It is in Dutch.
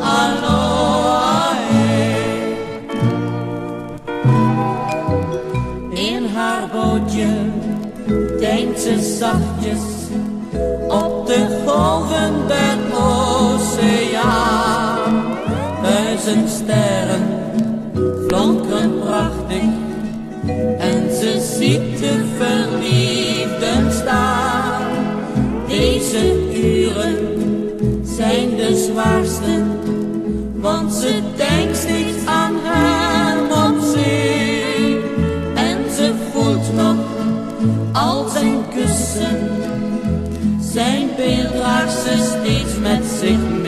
aloha. In haar bootje denkt ze zachtjes op de golven der oceaan. 1000 sterren flonkeren prachtig en ze ziet de verliefden staan. Deze uren zijn de zwaarste, want ze denkt steeds aan hem op zee. En ze voelt nog al zijn kussen, zijn beeld draagt ze steeds met zich mee.